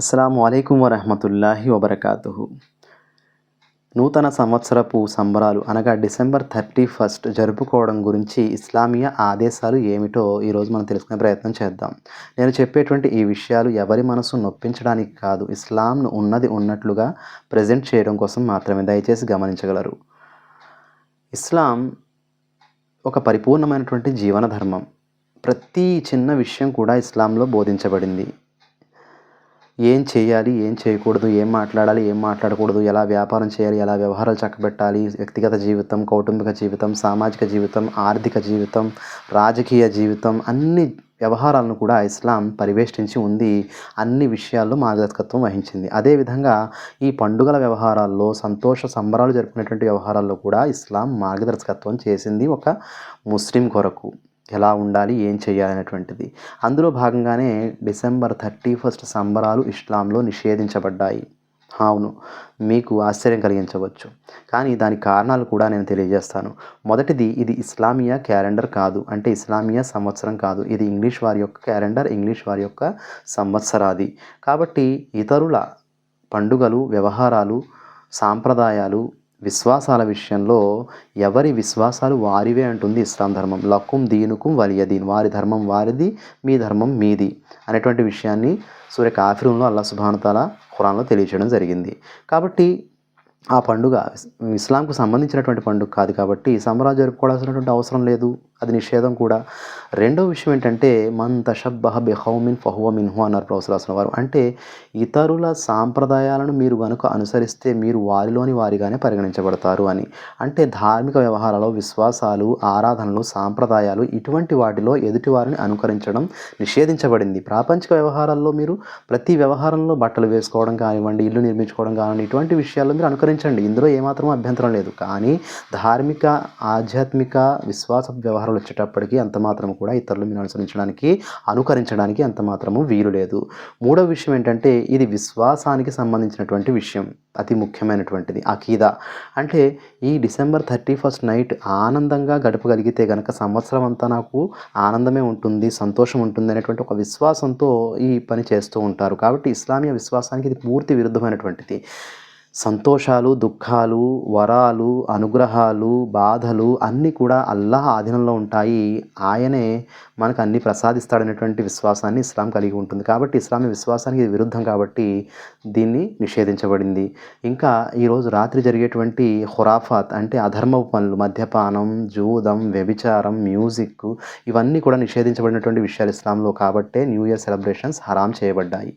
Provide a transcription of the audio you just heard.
అస్సలాము అలైకుం వరహమతుల్లాహి వబర్కాతుహు. నూతన సంవత్సరపు సంబరాలు అనగా డిసెంబర్ 31 జరుపుకోవడం గురించి ఇస్లామీయ ఆదేశాలు ఏమిటో ఈరోజు మనం తెలుసుకునే ప్రయత్నం చేద్దాం. నేను చెప్పేటువంటి ఈ విషయాలు ఎవరి మనసు నొప్పించడానికి కాదు, ఇస్లాంను ఉన్నది ఉన్నట్లుగా ప్రజెంట్ చేయడం కోసం మాత్రమే. దయచేసి గమనించగలరు. ఇస్లాం ఒక పరిపూర్ణమైనటువంటి జీవన ధర్మం. ప్రతి చిన్న విషయం కూడా ఇస్లాంలో బోధించబడింది. ఏం చేయాలి, ఏం చేయకూడదు, ఏం మాట్లాడాలి, ఏం మాట్లాడకూడదు, ఎలా వ్యాపారం చేయాలి, ఎలా వ్యవహారాలు చక్కబెట్టాలి, వ్యక్తిగత జీవితం, కౌటుంబిక జీవితం, సామాజిక జీవితం, ఆర్థిక జీవితం, రాజకీయ జీవితం, అన్ని వ్యవహారాలను కూడా ఇస్లాం పరివేష్టించి ఉంది. అన్ని విషయాల్లో మార్గదర్శకత్వం వహించింది. అదేవిధంగా ఈ పండుగల వ్యవహారాల్లో, సంతోష సంబరాలు జరుపుకునేటువంటి వ్యవహారాల్లో కూడా ఇస్లాం మార్గదర్శకత్వం చేసింది ఒక ముస్లిం కొరకు. ఎలా ఉండాలి, ఏం చేయాలనేటువంటిది. అందులో భాగంగానే డిసెంబర్ 31 సంబరాలు ఇస్లాంలో నిషేధించబడ్డాయి. అవును, మీకు ఆశ్చర్యం కలిగించవచ్చు, కానీ దాని కారణాలు కూడా నేను తెలియజేస్తాను. మొదటిది, ఇది ఇస్లామియా క్యాలెండర్ కాదు, అంటే ఇస్లామియా సంవత్సరం కాదు. ఇది ఇంగ్లీష్ వారి యొక్క క్యాలెండర్, ఇంగ్లీష్ వారి యొక్క సంవత్సరాది. కాబట్టి ఇతరుల పండుగలు, వ్యవహారాలు, సాంప్రదాయాలు, విశ్వాసాల విషయంలో ఎవరి విశ్వాసాలు వారివే అంటుంది ఇస్లాం ధర్మం. లకుం దీనుకుం వలియ దీన్, వారి ధర్మం వారిది, మీ ధర్మం మీది అనేటువంటి విషయాన్ని సూర కాఫిరూన్లో అల్లాహ్ సుబ్హానహు తఆలా ఖురాన్లో తెలియజేయడం జరిగింది. కాబట్టి ఆ పండుగ ఇస్లాంకు సంబంధించినటువంటి పండుగ కాదు, కాబట్టి సంబరాలు జరుపుకోవాల్సినటువంటి అవసరం లేదు, అది నిషేధం కూడా. రెండో విషయం ఏంటంటే, మన్ తషబ్బహ బిఖౌమిన్ ఫహువ మిన్హు అన్నారు ప్రవక్త సల్లల్లాహు అలైహి వసల్లం వారు. అంటే ఇతరుల సాంప్రదాయాలను మీరు కనుక అనుసరిస్తే మీరు వారిలోని వారిగానే పరిగణించబడతారు అని. అంటే ధార్మిక వ్యవహారాలు, విశ్వాసాలు, ఆరాధనలు, సాంప్రదాయాలు, ఇటువంటి వాటిలో ఎదుటివారిని అనుకరించడం నిషేధించబడింది. ప్రాపంచిక వ్యవహారాల్లో మీరు ప్రతి వ్యవహారంలో బట్టలు వేసుకోవడం కానివ్వండి, ఇల్లు నిర్మించుకోవడం కానివ్వండి, ఇటువంటి విషయాల్లో మీరు అనుకరించండి, ఇందులో ఏమాత్రం అభ్యంతరం లేదు. కానీ ధార్మిక, ఆధ్యాత్మిక, విశ్వాస వ్యవహారాలు వచ్చేటప్పటికీ అంత మాత్రం కూడా ఇతరులు మీరు అనుకరించడానికి అంత మాత్రము వీలు లేదు. మూడవ విషయం ఏంటంటే, ఇది విశ్వాసానికి సంబంధించినటువంటి విషయం, అతి ముఖ్యమైనటువంటిది. అకీదా అంటే ఈ డిసెంబర్ 31 నైట్ ఆనందంగా గడపగలిగితే కనుక సంవత్సరం అంతా నాకు ఆనందమే ఉంటుంది, సంతోషం ఉంటుంది అనేటువంటి ఒక విశ్వాసంతో ఈ పని చేస్తూ ఉంటారు. కాబట్టి ఇస్లామీయ విశ్వాసానికి ఇది పూర్తి విరుద్ధమైనటువంటిది. సంతోషాలు, దుఃఖాలు, వరాలు, అనుగ్రహాలు, బాధలు అన్నీ కూడా అల్లాహ్ ఆధీనంలో ఉంటాయి. ఆయనే మనకు అన్నీ ప్రసాదిస్తాడనేటువంటి విశ్వాసాన్ని ఇస్లాం కలిగి ఉంటుంది. కాబట్టి ఇస్లామీ విశ్వాసానికి ఇది విరుద్ధం, కాబట్టి దీన్ని నిషేధించబడింది. ఇంకా ఈరోజు రాత్రి జరిగేటువంటి ఖురాఫాత్ అంటే అధర్మపు పనులు, మద్యపానం, జూదం, వ్యభిచారం, మ్యూజిక్, ఇవన్నీ కూడా నిషేధించబడినటువంటి విషయాలు ఇస్లాంలో. కాబట్టే న్యూ ఇయర్ సెలబ్రేషన్స్ హరాం చేయబడ్డాయి.